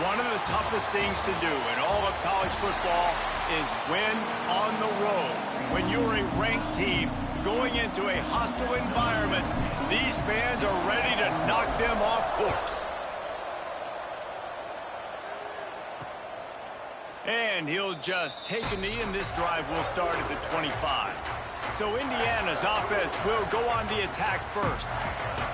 One of the toughest things to do in all of college football is win on the road. When you're a ranked team going into a hostile environment, these fans are ready to knock them off course. And he'll just take a knee, and this drive will start at the 25. So Indiana's offense will go on the attack first.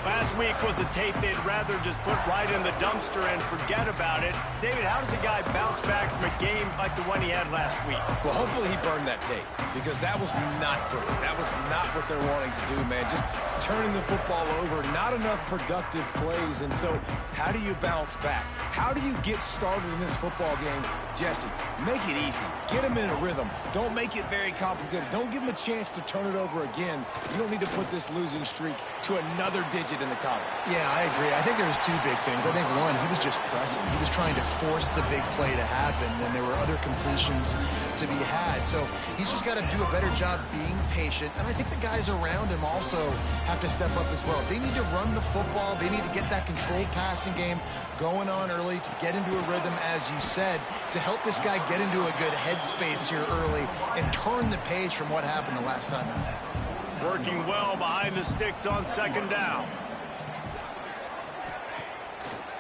Last week was a tape they'd rather just put right in the dumpster and forget about it. David, how does a guy bounce back from a game like the one he had last week? Well, hopefully he burned that tape, because that was not pretty. That was not what they're wanting to do, man. Just turning the football over, not enough productive plays. And so how do you bounce back? How do you get started in this football game? Jesse, make it easy. Get him in a rhythm. Don't make it very complicated. Don't give him a chance to turn it over again. You don't need to put this losing streak to another digit in the column. Yeah, I agree. I think there was two big things. I think, one, he was just pressing. He was trying to force the big play to happen when there were other completions to be had. So he's just got to do a better job being patient. And I think the guys around him also have to step up as well. They need to run the football. They need to get that controlled passing game going on early to get into a rhythm, as you said, to help this guy get into a good headspace here early and turn the page from what happened the last time out. Working well behind the sticks on second down.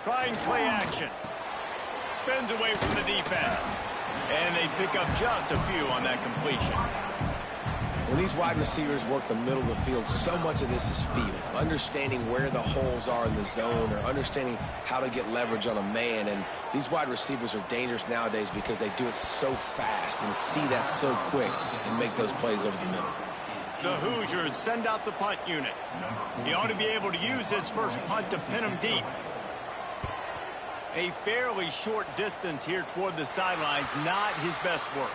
Trying play action. Spins away from the defense. And they pick up just a few on that completion. When these wide receivers work the middle of the field, so much of this is feel. Understanding where the holes are in the zone, or understanding how to get leverage on a man. And these wide receivers are dangerous nowadays because they do it so fast and see that so quick and make those plays over the middle. The Hoosiers send out the punt unit. He ought to be able to use his first punt to pin him deep. A fairly short distance here toward the sidelines, not his best work.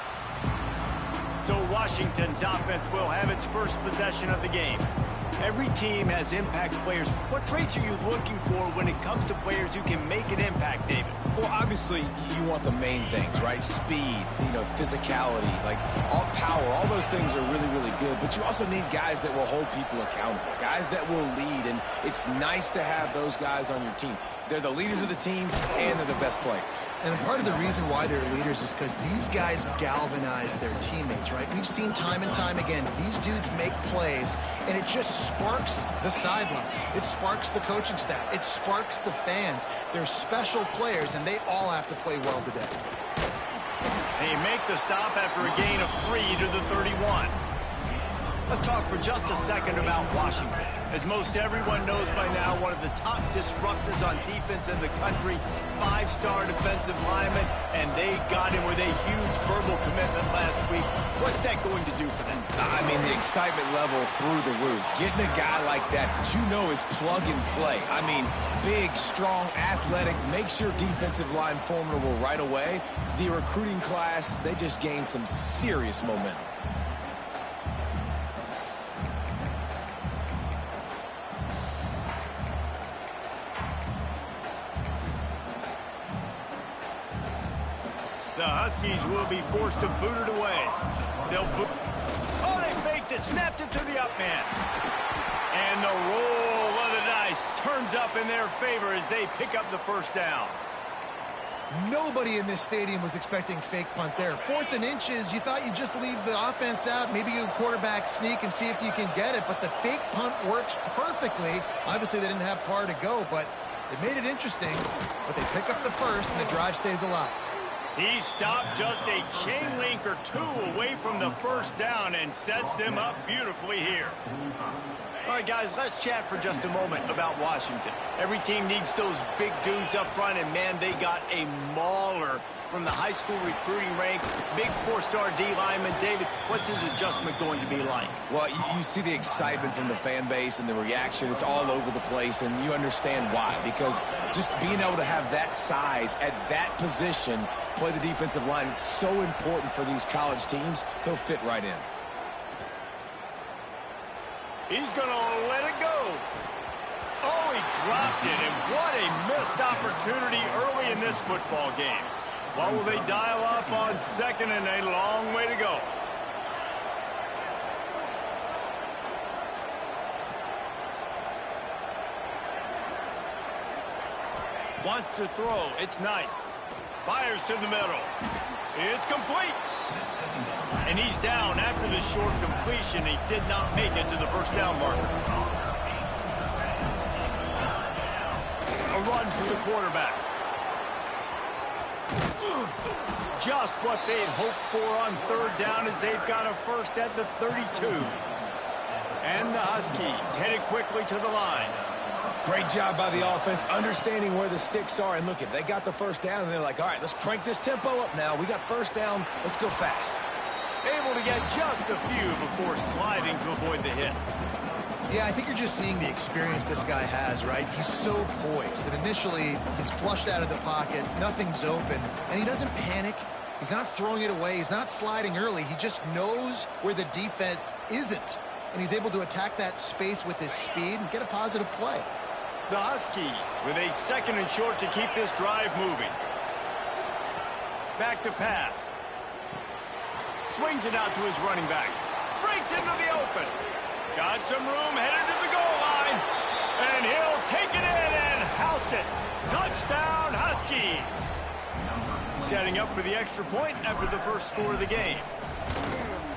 So Washington's offense will have its first possession of the game. Every team has impact players. What traits are you looking for when it comes to players who can make an impact, David? Well, obviously, you want the main things, right? Speed, physicality, like all power, all those things are really, really good. But you also need guys that will hold people accountable, guys that will lead. And it's nice to have those guys on your team. They're the leaders of the team, and they're the best players. And part of the reason why they're leaders is because these guys galvanize their teammates, right? We've seen time and time again, these dudes make plays, and it just sparks the sideline. It sparks the coaching staff. It sparks the fans. They're special players, and they all have to play well today. They make the stop after a gain of 3 to the 31. Let's talk for just a second about Washington. As most everyone knows by now, one of the top disruptors on defense in the country, 5-star defensive lineman, and they got him with a huge verbal commitment last week. What's that going to do for them? I mean, the excitement level through the roof. Getting a guy like that you know is plug and play. I mean, big, strong, athletic, makes your defensive line formidable right away. The recruiting class, they just gained some serious momentum. The Huskies will be forced to boot it away. They'll boot. Oh, they faked it, snapped it to the up man. And the roll of the dice turns up in their favor as they pick up the first down. Nobody in this stadium was expecting fake punt there. 4th and inches, you thought you'd just leave the offense out, maybe you quarterback sneak and see if you can get it, but the fake punt works perfectly. Obviously, they didn't have far to go, but it made it interesting. But they pick up the first, and the drive stays alive. He stopped just a chain link or two away from the first down and sets them up beautifully here. All right, guys, let's chat for just a moment about Washington. Every team needs those big dudes up front, and, man, they got a mauler from the high school recruiting ranks. Big 4-star D lineman. David, what's his adjustment going to be like? Well, you see the excitement from the fan base and the reaction. It's all over the place, and you understand why. Because just being able to have that size at that position, play the defensive line, it's so important for these college teams. He'll fit right in. He's going to let it go. Oh, he dropped it, and what a missed opportunity early in this football game. What will they dial up on 2nd and a long way to go? Wants to throw. It's Knight. Fires to the middle. It's complete. And he's down after the short completion. He did not make it to the first down marker. A run for the quarterback. Just what they'd hoped for on third down as they've got a first at the 32. And the Huskies headed quickly to the line. Great job by the offense, understanding where the sticks are. And look, they got the first down, and they're like, all right, let's crank this tempo up now. We got first down. Let's go fast. Able to get just a few before sliding to avoid the hits. Yeah, I think you're just seeing the experience this guy has, right? He's so poised that initially he's flushed out of the pocket, nothing's open, and he doesn't panic. He's not throwing it away. He's not sliding early. He just knows where the defense isn't, and he's able to attack that space with his speed and get a positive play. The Huskies with a second and short to keep this drive moving. Back to pass. Swings it out to his running back. Breaks into the open. Got some room, headed to the goal line. And he'll take it in and house it. Touchdown, Huskies. Setting up for the extra point after the first score of the game.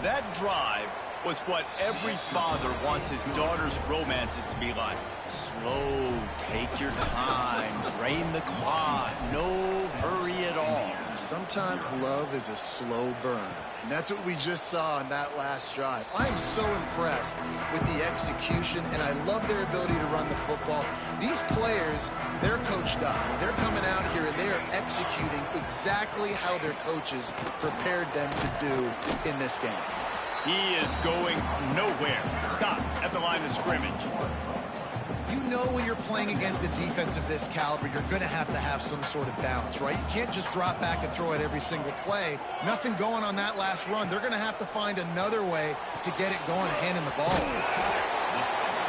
That drive was what every father wants his daughter's romances to be like. Slow, take your time, drain the clock, no hurry at all. Sometimes love is a slow burn, and that's what we just saw on that last drive. I'm so impressed with the execution, and I love their ability to run the football. These players, they're coached up. They're coming out here, and they are executing exactly how their coaches prepared them to do in this game. He is going nowhere. Stop at the line of scrimmage. You know when you're playing against a defense of this caliber, you're going to have some sort of balance, right? You can't just drop back and throw it every single play. Nothing going on that last run. They're going to have to find another way to get it going and handing the ball.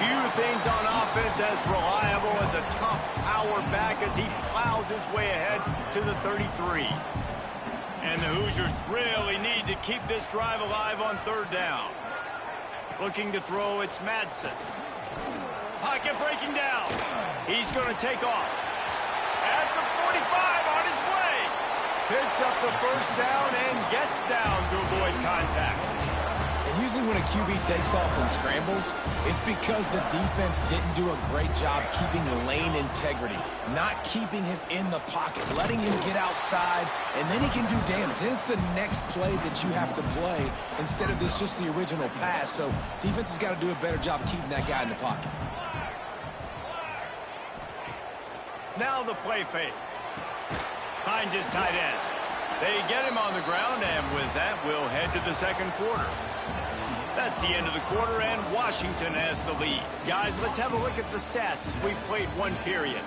Few things on offense as reliable as a tough power back as he plows his way ahead to the 33. And the Hoosiers really need to keep this drive alive on third down. Looking to throw, it's Madsen. Pocket breaking down. He's going to take off. At the 45 on his way. Picks up the first down and gets down to avoid contact. And usually when a QB takes off and scrambles, it's because the defense didn't do a great job keeping lane integrity, not keeping him in the pocket, letting him get outside, and then he can do damage. And it's the next play that you have to play instead of this just the original pass. So defense has got to do a better job keeping that guy in the pocket. Now the play fake. Finds his tight end. They get him on the ground, and with that, we'll head to the second quarter. That's the end of the quarter, and Washington has the lead. Guys, let's have a look at the stats as we played one period.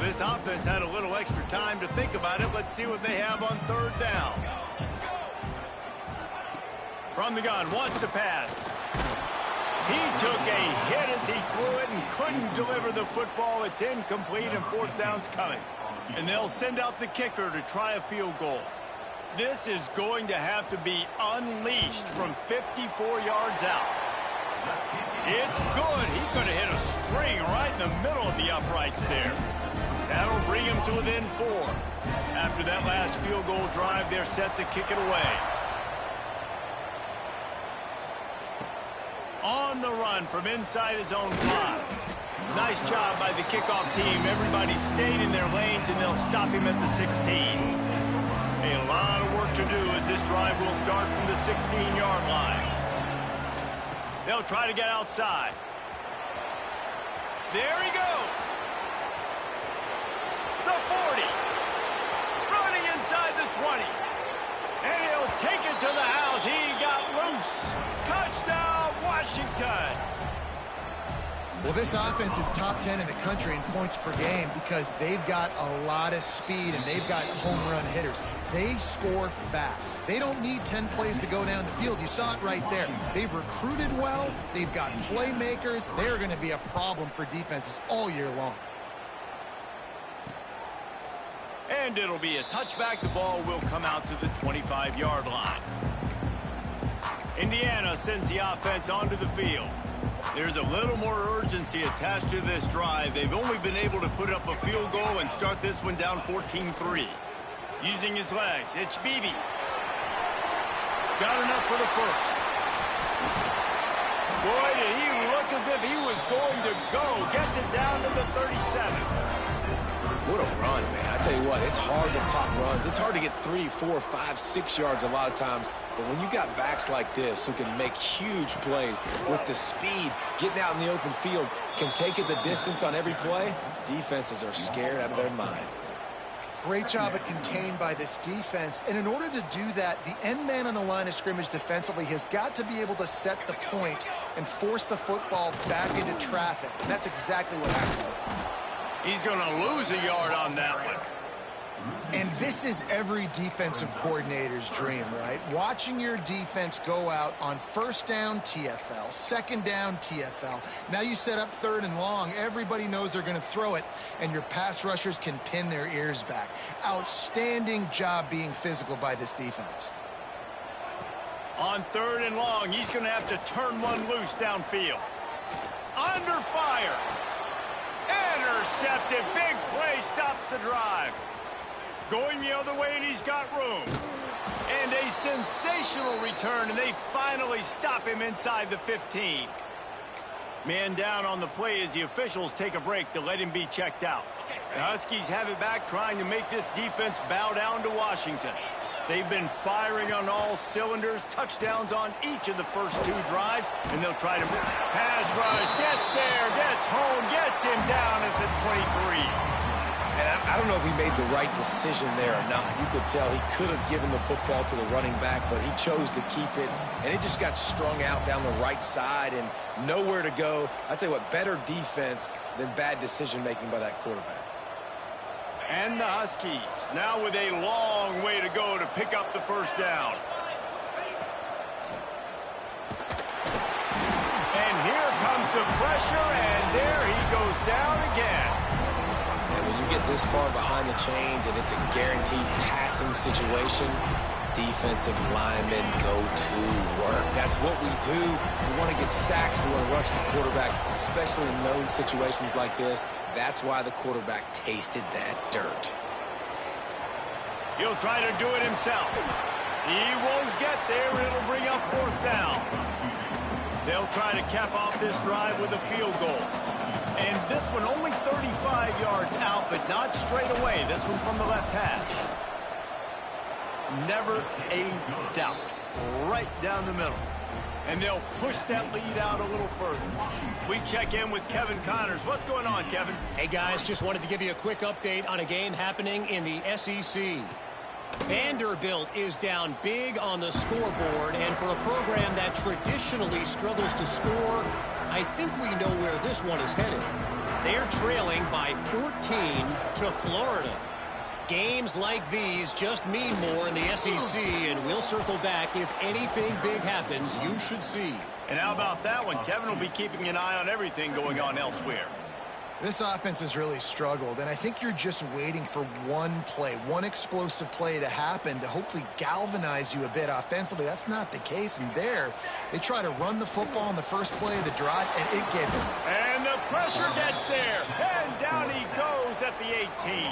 This offense had a little extra time to think about it. Let's see what they have on third down. From the gun, wants to pass. He took a hit as he threw it and couldn't deliver the football. It's incomplete, and fourth down's coming. And they'll send out the kicker to try a field goal. This is going to have to be unleashed from 54 yards out. It's good. He could have hit a string right in the middle of the uprights there. That'll bring him to within 4. After that last field goal drive, they're set to kick it away. On the run from inside his own 5. Nice job by the kickoff team. Everybody stayed in their lanes, and they'll stop him at the 16. A lot of work to do as this drive will start from the 16-yard line. They'll try to get outside. There he goes. The 40. Running inside the 20. And he'll take it to the house. He got loose. Touchdown, Washington. Well, this offense is top 10 in the country in points per game because they've got a lot of speed and they've got home run hitters. They score fast. They don't need 10 plays to go down the field. You saw it right there. They've recruited well. They've got playmakers. They're going to be a problem for defenses all year long. And it'll be a touchback. The ball will come out to the 25-yard line. Indiana sends the offense onto the field. There's a little more urgency attached to this drive. They've only been able to put up a field goal and start this one down 14-3. Using his legs, it's Beebe. Got enough for the first. Boy, did he look as if he was going to go. Gets it down to the 37. What a run, man. I tell you what, it's hard to pop runs. It's hard to get 3, 4, 5, 6 yards a lot of times. But when you got backs like this who can make huge plays with the speed, getting out in the open field, can take it the distance on every play, defenses are scared out of their mind. Great job at contained by this defense. And in order to do that, the end man on the line of scrimmage defensively has got to be able to set the point and force the football back into traffic. And that's exactly what happened. He's going to lose a yard on that one. And this is every defensive coordinator's dream, right? Watching your defense go out on first down, TFL, second down, TFL. Now you set up third and long. Everybody knows they're going to throw it, and your pass rushers can pin their ears back. Outstanding job being physical by this defense. On third and long, he's going to have to turn one loose downfield. Under fire. Intercepted. Big play stops the drive. Going the other way, and he's got room. And a sensational return, and they finally stop him inside the 15. Man down on the play as the officials take a break to let him be checked out. The Huskies have it back, trying to make this defense bow down to Washington. They've been firing on all cylinders, touchdowns on each of the first 2 drives, and they'll try to pass rush, gets there, gets home, gets him down at the 23. And I don't know if he made the right decision there or not. You could tell he could have given the football to the running back, but he chose to keep it, and it just got strung out down the right side and nowhere to go. I tell you what, better defense than bad decision-making by that quarterback. And the Huskies now with a long way to go to pick up the first down. And here comes the pressure, and there he goes down again. And when you get this far behind the chains and it's a guaranteed passing situation, defensive linemen go to work. That's what we do. We want to get sacks. We want to rush the quarterback, especially in known situations like this. That's why the quarterback tasted that dirt. He'll try to do it himself. He won't get there. It'll bring up fourth down. They'll try to cap off this drive with a field goal. And this one only 35 yards out, but not straight away. This one from the left hash. Never a doubt. Right down the middle. And they'll push that lead out a little further. We check in with Kevin Connors. What's going on, Kevin? Hey, guys, just wanted to give you a quick update on a game happening in the SEC. Vanderbilt is down big on the scoreboard, and for a program that traditionally struggles to score, I think we know where this one is headed. They're trailing by 14 to Florida. Games like these just mean more in the SEC, and we'll circle back if anything big happens. You should see. And how about that one? Kevin will be keeping an eye on everything going on elsewhere. This offense has really struggled, and I think you're just waiting for one play, one explosive play to happen to hopefully galvanize you a bit offensively. That's not the case, and there, they try to run the football in the first play of the drive, and it gave them. And the pressure gets there, and down he goes at the 18.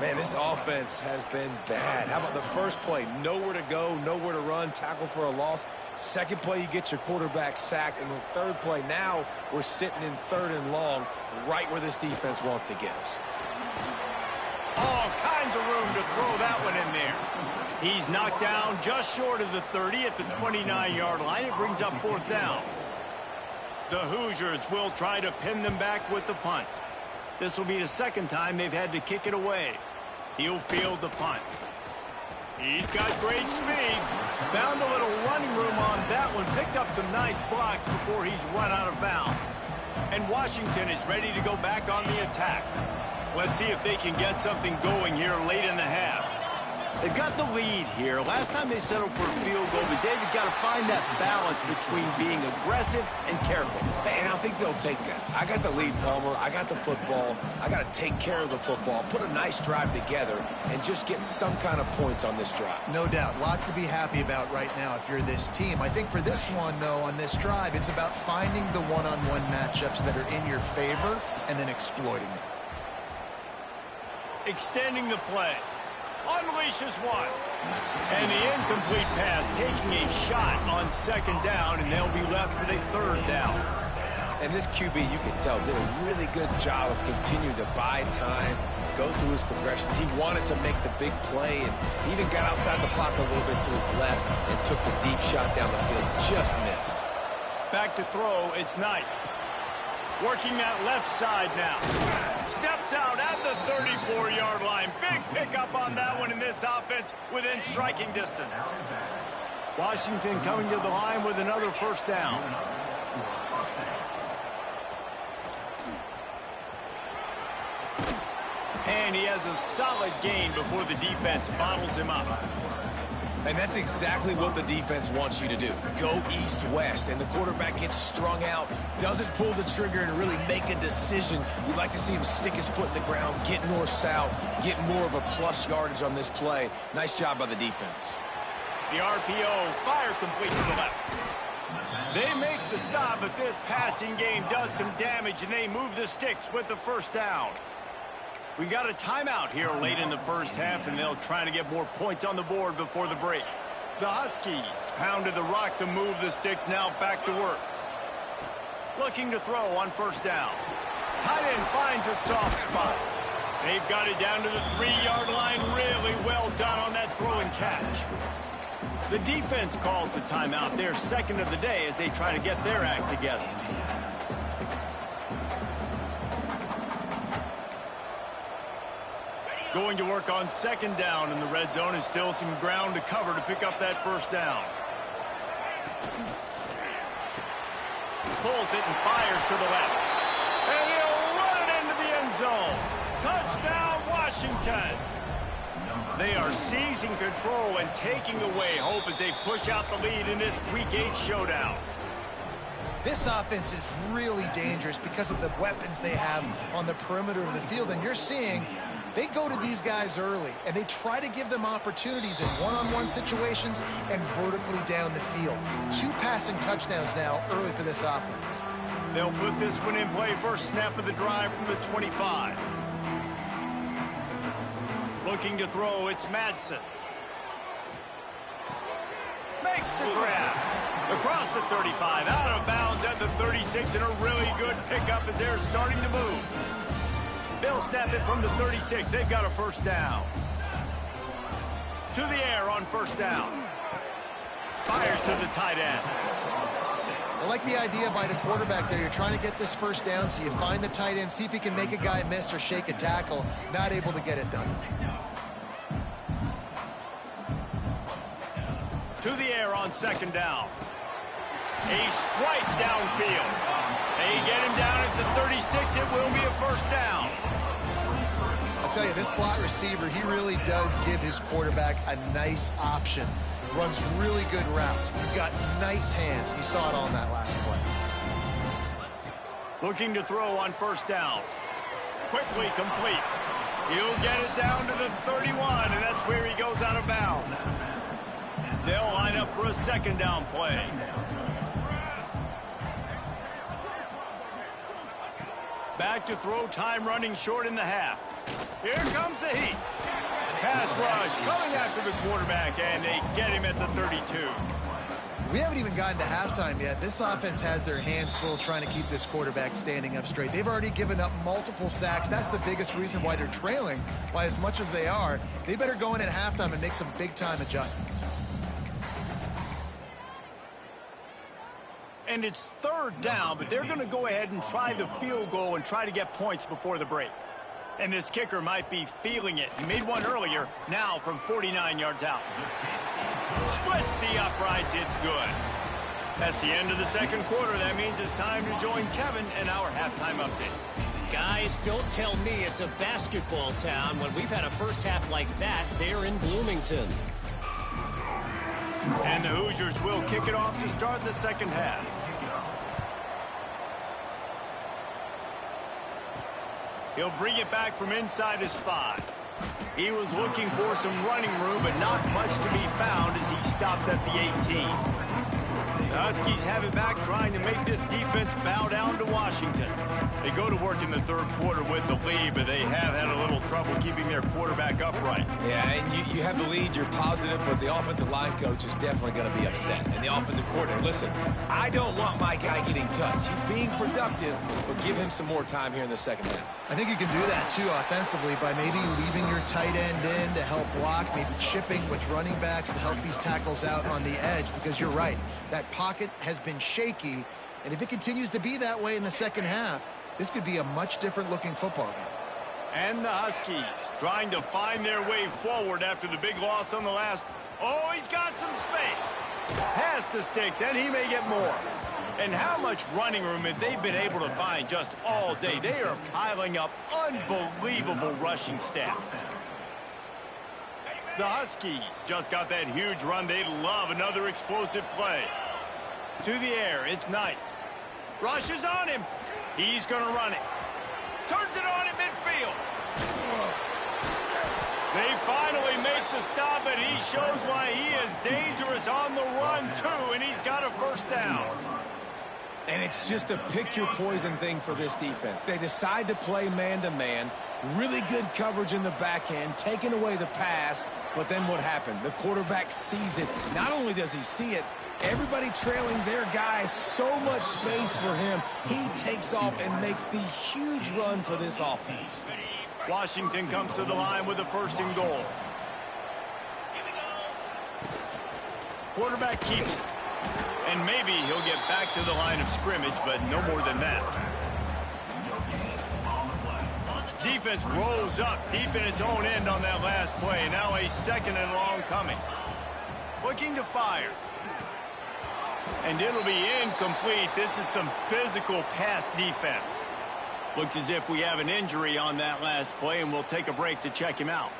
Man, this offense has been bad. How about the first play? Nowhere to go, nowhere to run, tackle for a loss. Second play, you get your quarterback sacked. And the third play, now we're sitting in third and long, right where this defense wants to get us. All kinds of room to throw that one in there. He's knocked down just short of the 30 at the 29-yard line. It brings up fourth down. The Hoosiers will try to pin them back with the punt. This will be the second time they've had to kick it away. He'll field the punt. He's got great speed. Found a little running room on that one. Picked up some nice blocks before he's run out of bounds. And Washington is ready to go back on the attack. Let's see if they can get something going here late in the half. They've got the lead here. Last time they settled for a field goal, but David got to find that balance between being aggressive and careful. And I think they'll take that. I got the lead, Palmer. I got the football. I got to take care of the football, put a nice drive together, and just get some kind of points on this drive. No doubt. Lots to be happy about right now if you're this team. I think for this one, though, on this drive, it's about finding the one-on-one matchups that are in your favor and then exploiting them. Extending the play. Unleashes one. And the incomplete pass taking a shot on second down, and they'll be left with a third down. And this QB, you can tell, did a really good job of continuing to buy time, go through his progressions. He wanted to make the big play and even got outside the pocket a little bit to his left and took the deep shot down the field. Just missed. Back to throw, it's Knight. Working that left side now. Steps out at the 34-yard line. Big pickup on that one in this offense within striking distance. Washington coming to the line with another first down. And he has a solid gain before the defense bottles him up. And that's exactly what the defense wants you to do. Go east-west, and the quarterback gets strung out, doesn't pull the trigger and really make a decision. You'd like to see him stick his foot in the ground, get north-south, get more of a plus yardage on this play. Nice job by the defense. The RPO, fire complete to the left. They make the stop, but this passing game does some damage, and they move the sticks with the first down. We got a timeout here late in the first half, and they'll try to get more points on the board before the break. The Huskies pounded the rock to move the sticks, now back to work. Looking to throw on first down. Tight end finds a soft spot. They've got it down to the 3-yard line. Really well done on that throw and catch. The defense calls the timeout, their second of the day, as they try to get their act together. Going to work on second down in the red zone, and still some ground to cover to pick up that first down. Pulls it and fires to the left. And he'll run it into the end zone. Touchdown, Washington. They are seizing control and taking away hope as they push out the lead in this Week 8 showdown. This offense is really dangerous because of the weapons they have on the perimeter of the field, and you're seeing they go to these guys early, and they try to give them opportunities in one-on-one situations and vertically down the field. 2 passing touchdowns now early for this offense. They'll put this one in play, first snap of the drive from the 25. Looking to throw, it's Madsen. Makes the grab. Across the 35, out of bounds at the 36, and a really good pickup as they're starting to move. They'll snap it from the 36. They've got a first down. To the air on first down. Fires to the tight end. I like the idea by the quarterback there. You're trying to get this first down, so you find the tight end, see if he can make a guy miss or shake a tackle. Not able to get it done. To the air on second down. A strike downfield. They get him down at the 36. It will be a first down. I'll tell you, this slot receiver, he really does give his quarterback a nice option. Runs really good routes. He's got nice hands. You saw it on that last play. Looking to throw on first down. Quickly complete. He'll get it down to the 31, and that's where he goes out of bounds. They'll line up for a second down play. Back to throw, time running short in the half. Here comes the heat. Pass rush coming after the quarterback, and they get him at the 32. We haven't even gotten to halftime yet. This offense has their hands full trying to keep this quarterback standing up straight. They've already given up multiple sacks. That's the biggest reason why they're trailing by as much as they are. They better go in at halftime and make some big-time adjustments. And it's third down, but they're going to go ahead and try the field goal and try to get points before the break. And this kicker might be feeling it. He made one earlier, now from 49 yards out. Splits the uprights, it's good. That's the end of the second quarter. That means it's time to join Kevin in our halftime update. Guys, don't tell me it's a basketball town when we've had a first half like that there in Bloomington. And the Hoosiers will kick it off to start the second half. He'll bring it back from inside his 5. He was looking for some running room, but not much to be found as he stopped at the 18. The Huskies have it back, trying to make this defense bow down to Washington. They go to work in the third quarter with the lead, but they have had a little trouble keeping their quarterback upright. Yeah, and you have the lead, you're positive, but the offensive line coach is definitely going to be upset. And the offensive coordinator, listen, I don't want my guy getting touched. He's being productive, but give him some more time here in the second half. I think you can do that, too, offensively, by maybe leaving your tight end in to help block, maybe chipping with running backs to help these tackles out on the edge, because you're right. That pocket has been shaky, and if it continues to be that way in the second half, this could be a much different-looking football game. And the Huskies trying to find their way forward after the big loss on the last. Oh, he's got some space. Pass the sticks, and he may get more. And how much running room have they been able to find just all day? They are piling up unbelievable rushing stats. The Huskies just got that huge run. They love another explosive play. To the air, it's Knight. Rushes on him. He's going to run it. Turns it on in midfield. They finally make the stop, and he shows why he is dangerous on the run, too, and he's got a first down. And it's just a pick-your-poison thing for this defense. They decide to play man-to-man, really good coverage in the back end, taking away the pass, but then what happened? The quarterback sees it. Not only does he see it, everybody trailing their guy, so much space for him. He takes off and makes the huge run for this offense. Washington comes to the line with a first and goal. Quarterback keeps it. And maybe he'll get back to the line of scrimmage, but no more than that. Defense rolls up deep in its own end on that last play. Now a second and long coming. Looking to fire. And it'll be incomplete. This is some physical pass defense. Looks as if we have an injury on that last play, and we'll take a break to check him out.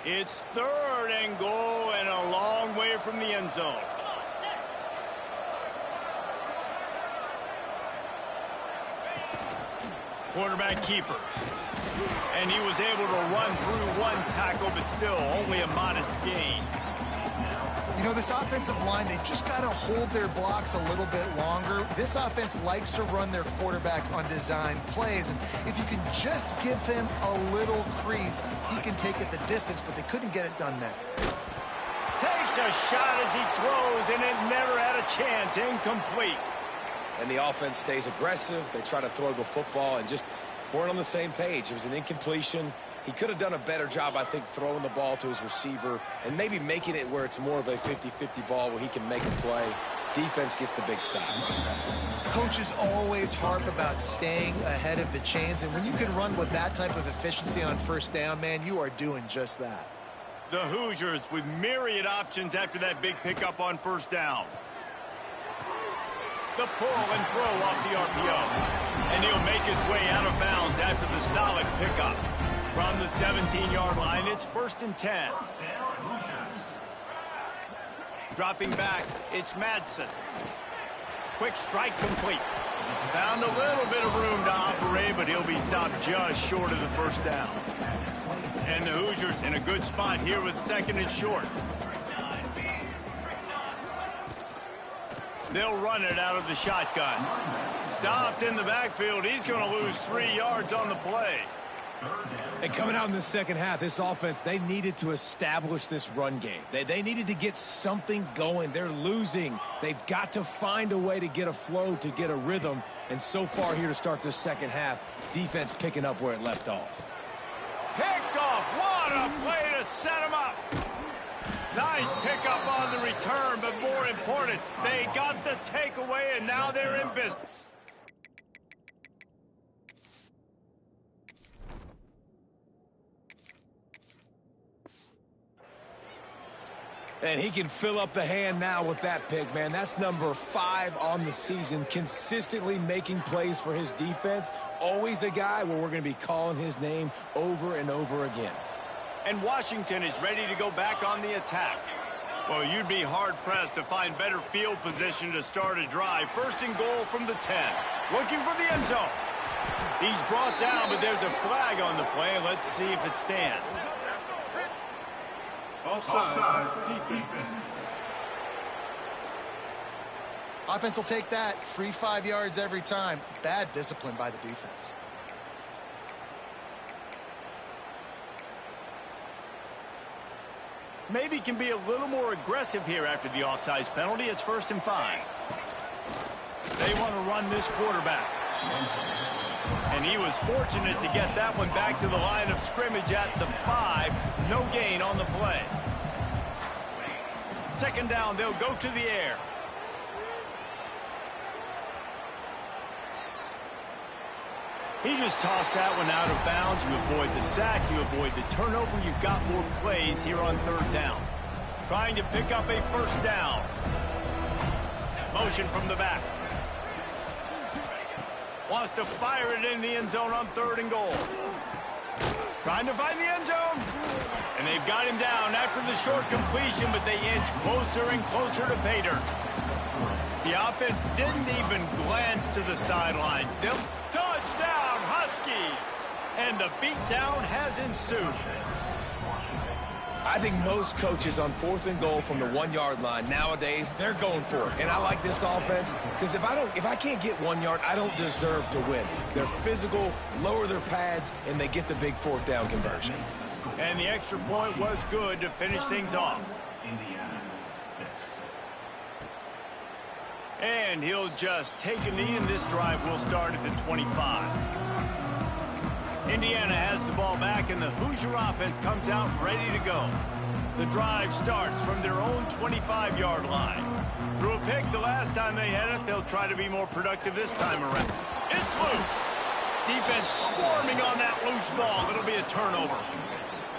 It's third and goal and a long way from the end zone. Quarterback keeper. And he was able to run through one tackle, but still only a modest gain. You know, this offensive line, they just got to hold their blocks a little bit longer. This offense likes to run their quarterback on design plays. And if you can just give him a little crease, he can take it the distance, but they couldn't get it done there. Takes a shot as he throws, and it never had a chance. Incomplete. And the offense stays aggressive. They try to throw the football and just weren't on the same page. It was an incompletion. He could have done a better job, I think, throwing the ball to his receiver and maybe making it where it's more of a 50-50 ball where he can make a play. Defense gets the big stop. Coaches always harp about staying ahead of the chains, and when you can run with that type of efficiency on first down, man, you are doing just that. The Hoosiers with myriad options after that big pickup on first down. The pull and throw off the RPO. And he'll make his way out of bounds after the solid pickup. From the 17-yard line, it's 1st and 10. Dropping back, it's Madsen. Quick strike complete. Found a little bit of room to operate, but he'll be stopped just short of the first down. And the Hoosiers in a good spot here with 2nd and short. They'll run it out of the shotgun. Stopped in the backfield. He's going to lose 3 yards on the play. And coming out in the second half, this offense, they needed to establish this run game. They needed to get something going. They're losing. They've got to find a way to get a flow, to get a rhythm. And so far here to start this second half, defense picking up where it left off. Picked off. What a play to set him up. Nice pickup on the return, but more important, they got the takeaway, and now they're in business. And he can fill up the hand now with that pick, man. That's number 5 on the season, consistently making plays for his defense. Always a guy where we're going to be calling his name over and over again. And Washington is ready to go back on the attack. Well, you'd be hard-pressed to find better field position to start a drive. First and goal from the 10. Looking for the end zone. He's brought down, but there's a flag on the play. Let's see if it stands. Offside, defense. Offense will take that. Free 5 yards every time. Bad discipline by the defense. Maybe can be a little more aggressive here after the offsides penalty. It's 1st and 5. They want to run this quarterback. And he was fortunate to get that one back to the line of scrimmage at the 5. No gain on the play. 2nd down, they'll go to the air. He just tossed that one out of bounds. You avoid the sack, you avoid the turnover. You've got more plays here on 3rd down. Trying to pick up a 1st down. Motion from the back. Wants to fire it in the end zone on 3rd and goal. Trying to find the end zone. And they've got him down after the short completion, but they inch closer and closer to pay dirt. The offense didn't even glance to the sidelines. They'll touchdown, Huskies. And the beatdown has ensued. I think most coaches on 4th and goal from the 1-yard line nowadays, they're going for it. And I like this offense because if I can't get 1 yard, I don't deserve to win. They're physical, lower their pads, and they get the big 4th down conversion. And the extra point was good to finish things off. And he'll just take a knee, and this drive will start at the 25. Indiana has the ball back, and the Hoosier offense comes out ready to go. The drive starts from their own 25-yard line. Threw a pick the last time they had it. They'll try to be more productive this time around. It's loose. Defense swarming on that loose ball. It'll be a turnover.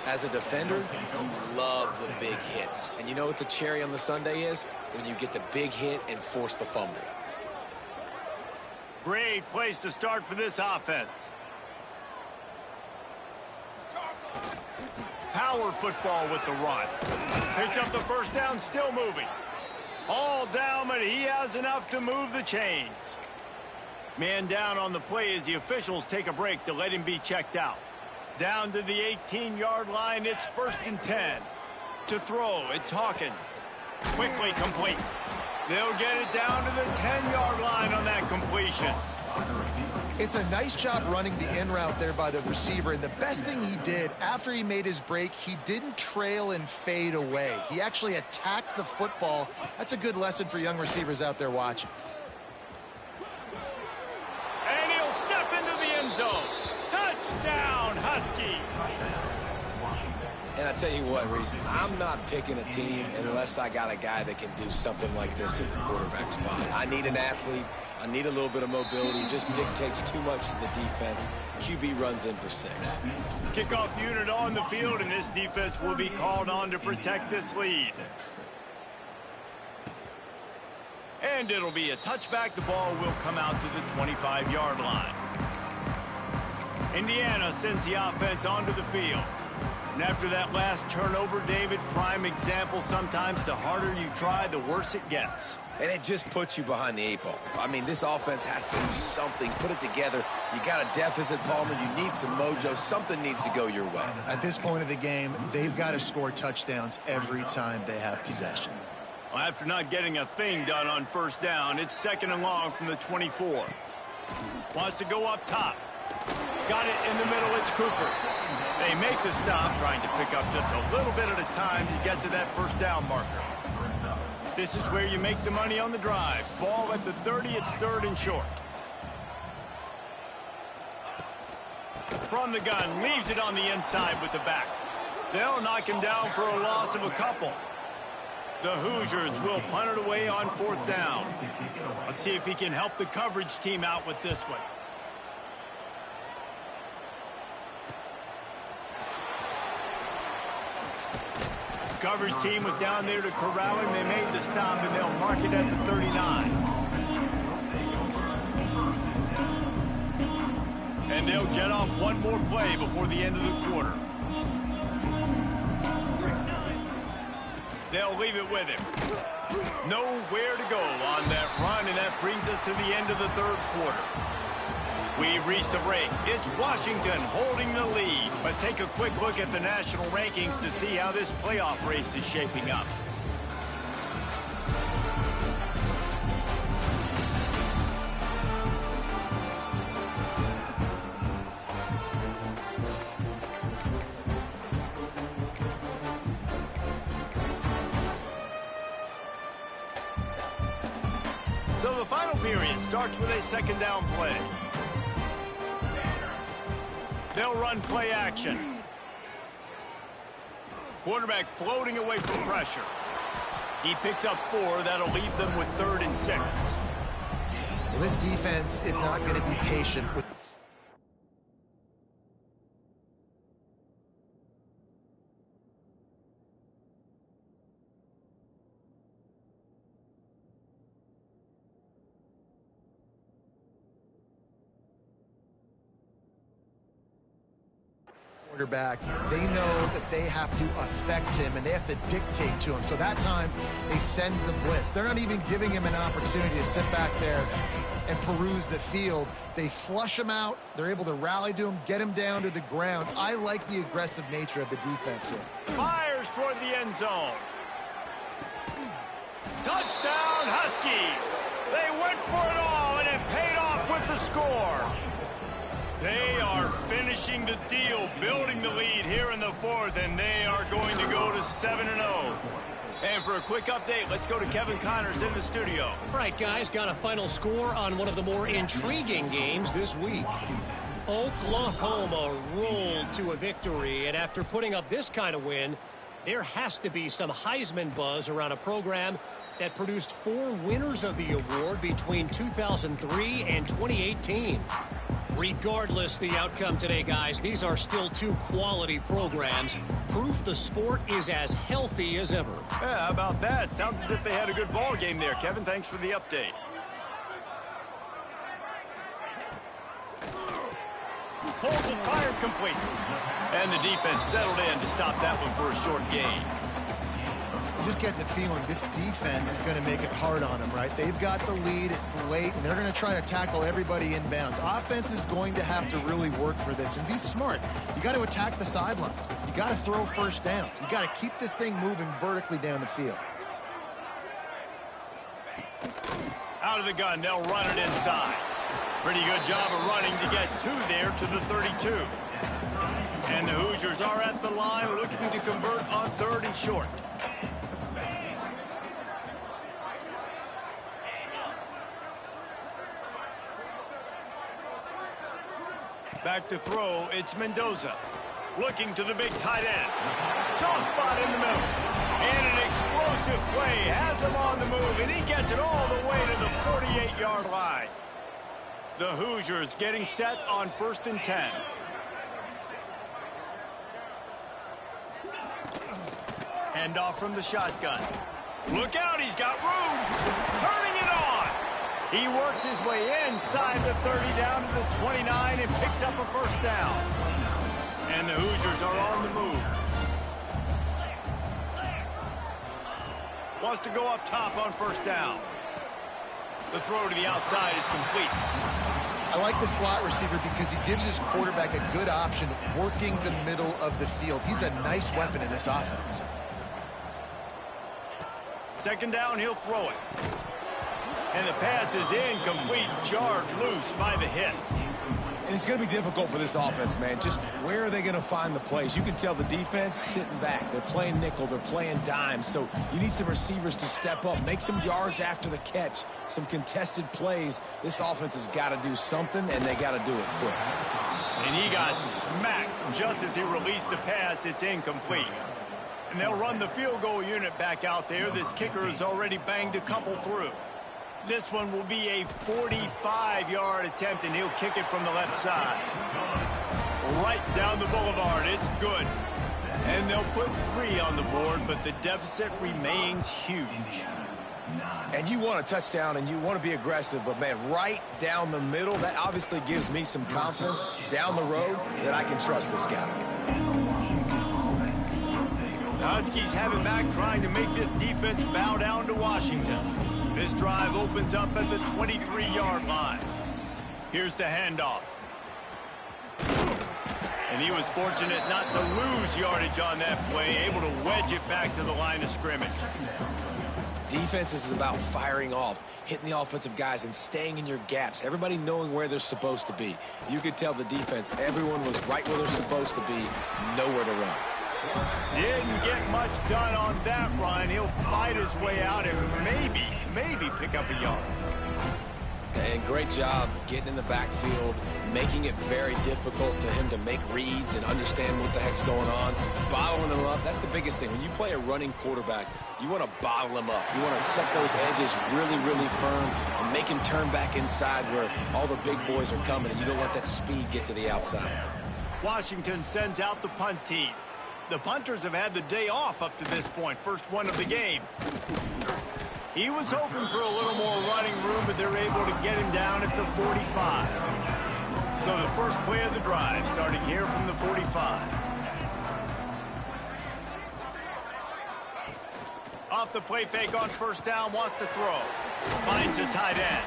As a defender, you love the big hits. And you know what the cherry on the sundae is? When you get the big hit and force the fumble. Great place to start for this offense. Power football with the run. Picks up the 1st down, still moving. All down, but he has enough to move the chains. Man down on the play as the officials take a break to let him be checked out. Down to the 18-yard line, it's 1st and 10. To throw, it's Hawkins. Quickly complete. They'll get it down to the 10-yard line on that completion. It's a nice job running the in route there by the receiver, and the best thing he did after he made his break, he didn't trail and fade away. He actually attacked the football. That's a good lesson for young receivers out there watching. And he'll step into the end zone. Touchdown, Husky. And I tell you what, Reese, I'm not picking a team unless I got a guy that can do something like this at the quarterback spot. I need an athlete. I need a little bit of mobility. It just dictates too much to the defense. QB runs in for 6. Kickoff unit on the field, and this defense will be called on to protect this lead. And it'll be a touchback. The ball will come out to the 25-yard line. Indiana sends the offense onto the field. And after that last turnover, David, prime example, sometimes the harder you try, the worse it gets. And it just puts you behind the 8 ball. I mean, this offense has to do something, put it together. You got a deficit, Palmer. You need some mojo. Something needs to go your way. At this point of the game, they've got to score touchdowns every time they have possession. Well, after not getting a thing done on 1st down, it's 2nd and long from the 24. Wants to go up top. Got it in the middle. It's Cooper. They make the stop, trying to pick up just a little bit at a time to get to that 1st down marker. This is where you make the money on the drive. Ball at the 30, it's 3rd and short. From the gun, leaves it on the inside with the back. They'll knock him down for a loss of a couple. The Hoosiers will punt it away on 4th down. Let's see if he can help the coverage team out with this one. Coverage team was down there to corral him. They made the stop, and they'll mark it at the 39. And they'll get off one more play before the end of the quarter. They'll leave it with him. Nowhere to go on that run, and that brings us to the end of the third quarter. We've reached the break. It's Washington holding the lead. Let's take a quick look at the national rankings to see how this playoff race is shaping up. So the final period starts with a second down play. They'll run play action. Quarterback floating away from pressure. He picks up 4. That'll leave them with 3rd and 6. Well, this defense is not going to be patient with quarterback. They know that they have to affect him and they have to dictate to him. So that time they send the blitz. They're not even giving him an opportunity to sit back there and peruse the field. They flush him out. They're able to rally to him, get him down to the ground. I like the aggressive nature of the defense here. Fires toward the end zone. Touchdown, Huskies. They went for it all, and it paid off with the score. They are finishing the deal, building the lead here in the fourth, and they are going to go to 7-0. And for a quick update, let's go to Kevin Connors in the studio. All right, guys, got a final score on one of the more intriguing games this week. Oklahoma rolled to a victory, and after putting up this kind of win, there has to be some Heisman buzz around a program that produced 4 winners of the award between 2003 and 2018. Regardless the outcome today, guys, these are still 2 quality programs. Proof the sport is as healthy as ever. Yeah, how about that? Sounds as if they had a good ball game there, Kevin. Thanks for the update. Pulls it, fired complete. And the defense settled in to stop that one for a short gain. I'm just getting the feeling this defense is going to make it hard on them, right? They've got the lead, it's late, and they're going to try to tackle everybody inbounds. Offense is going to have to really work for this and be smart. You got to attack the sidelines. You got to throw first downs. You got to keep this thing moving vertically down the field. Out of the gun, they'll run it inside. Pretty good job of running to get 2 there to the 32. And the Hoosiers are at the line looking to convert on 3rd and short. Back to throw, it's Mendoza. Looking to the big tight end. Soft spot in the middle. And an explosive play has him on the move, and he gets it all the way to the 48-yard line. The Hoosiers getting set on 1st and 10. Hand off from the shotgun. Look out, he's got room. Turning it on. He works his way inside the 30 down to the 29 and picks up a first down. And the Hoosiers are on the move. Wants to go up top on first down. The throw to the outside is complete. I like the slot receiver because he gives his quarterback a good option working the middle of the field. He's a nice weapon in this offense. Second down, he'll throw it. And the pass is incomplete, jarred loose by the hit. And it's going to be difficult for this offense, man. Just where are they going to find the plays? You can tell the defense sitting back. They're playing nickel. They're playing dime. So you need some receivers to step up, make some yards after the catch, some contested plays. This offense has got to do something, and they got to do it quick. And he got smacked just as he released the pass. It's incomplete. And they'll run the field goal unit back out there. This kicker has already banged a couple through. This one will be a 45-yard attempt, and he'll kick it from the left side. Right down the boulevard. It's good. And And they'll put 3 on the board, but the deficit remains huge. And you want a touchdown and you want to be aggressive, but, man, right down the middle, that obviously gives me some confidence down the road that I can trust this guy. The Huskies have it back, trying to make this defense bow down to Washington. This drive opens up at the 23-yard line. Here's the handoff. And he was fortunate not to lose yardage on that play, able to wedge it back to the line of scrimmage. Defense is about firing off, hitting the offensive guys, and staying in your gaps. Everybody knowing where they're supposed to be. You could tell the defense, everyone was right where they're supposed to be, nowhere to run. Didn't get much done on that run. He'll fight his way out and maybe pick up a yard. And great job getting in the backfield, making it very difficult to him to make reads and understand what the heck's going on. Bottling him up, that's the biggest thing. When you play a running quarterback, you want to bottle him up. You want to set those edges really, really firm and make him turn back inside where all the big boys are coming, and you don't let that speed get to the outside. Washington sends out the punt team. The punters have had the day off up to this point, first one of the game. He was hoping for a little more running room, but they're able to get him down at the 45. So the first play of the drive, starting here from the 45. Off the play fake on first down, wants to throw. Finds the tight end.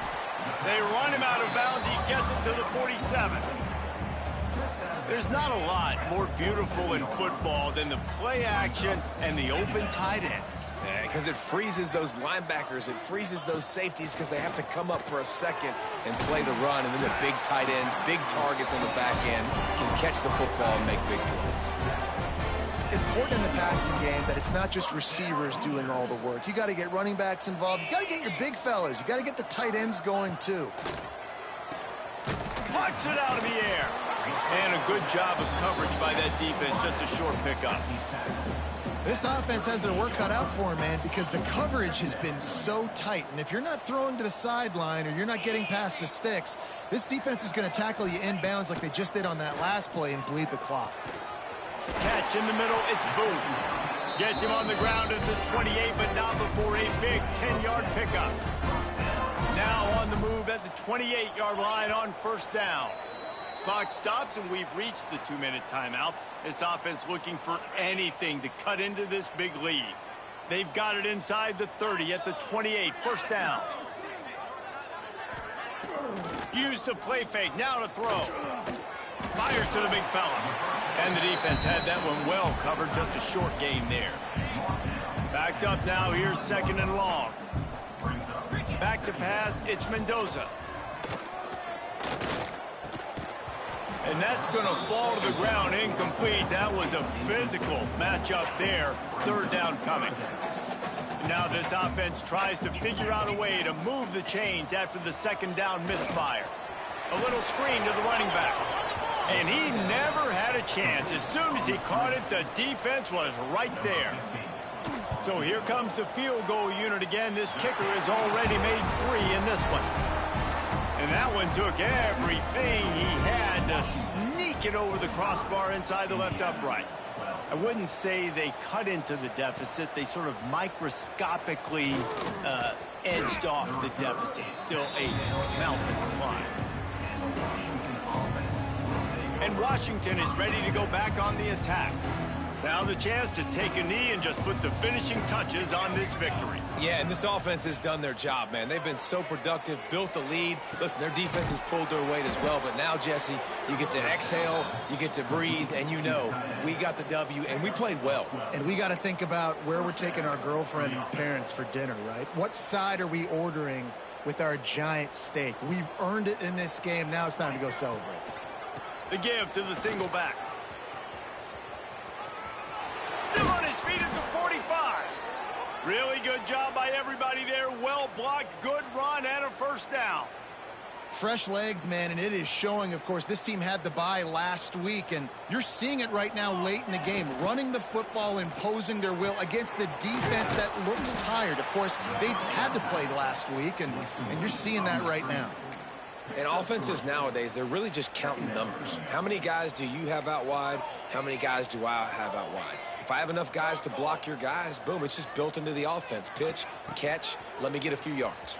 They run him out of bounds. He gets it to the 47. There's not a lot more beautiful in football than the play action and the open tight end. Yeah, because it freezes those linebackers. It freezes those safeties because they have to come up for a second and play the run. And then the big tight ends, big targets on the back end can catch the football and make big plays. Important in the passing game that it's not just receivers doing all the work. You got to get running backs involved. You got to get your big fellas. You got to get the tight ends going too. Puts it out of the air. And a good job of coverage by that defense. Just a short pickup. This offense has their work cut out for them, man, because the coverage has been so tight. And if you're not throwing to the sideline or you're not getting past the sticks, this defense is going to tackle you inbounds like they just did on that last play and bleed the clock. Catch in the middle, it's Boone. Gets him on the ground at the 28, but not before a big 10-yard pickup. Now on the move at the 28-yard line on first down. Clock stops, and we've reached the 2-minute timeout. This offense looking for anything to cut into this big lead. They've got it inside the 30 at the 28, first down. Use the play fake, now to throw. Fires to the big fella. And the defense had that one well covered, just a short gain there. Backed up now, here's second and long. Back to pass, it's Mendoza. And that's going to fall to the ground incomplete. That was a physical matchup there. Third down coming. And now this offense tries to figure out a way to move the chains after the second down misfire. A little screen to the running back. And he never had a chance. As soon as he caught it, the defense was right there. So here comes the field goal unit again. This kicker has already made 3 in this one. And that one took everything he had to sneak it over the crossbar inside the left upright. I wouldn't say they cut into the deficit. They sort of microscopically edged off the deficit. Still a mountain to climb. And Washington is ready to go back on the attack. Now the chance to take a knee and just put the finishing touches on this victory. Yeah, and this offense has done their job, man. They've been so productive, built the lead. Listen, their defense has pulled their weight as well. But now, Jesse, you get to exhale, you get to breathe, and you know we got the W, and we played well. And we got to think about where we're taking our girlfriend and parents for dinner, right? What side are we ordering with our giant steak? We've earned it in this game. Now it's time to go celebrate. The give to the single back. Still on his feet at the 45. Really good job by everybody there. Well blocked, good run, and a first down. Fresh legs, man, and it is showing, of course. This team had the bye last week, and you're seeing it right now late in the game. Running the football, imposing their will against the defense that looks tired. Of course, they had to play last week, and you're seeing that right now. And offenses nowadays, they're really just counting numbers. How many guys do you have out wide? How many guys do I have out wide? If I have enough guys to block your guys, boom, it's just built into the offense. Pitch, catch, let me get a few yards.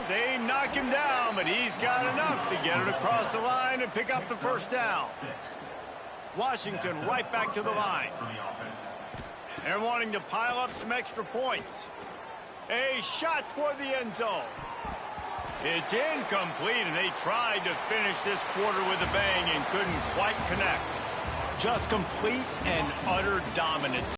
They knock him down, but he's got enough to get it across the line and pick up the first down. Washington right back to the line. They're wanting to pile up some extra points. A shot toward the end zone. It's incomplete, and they tried to finish this quarter with a bang and couldn't quite connect. Just complete and utter dominance.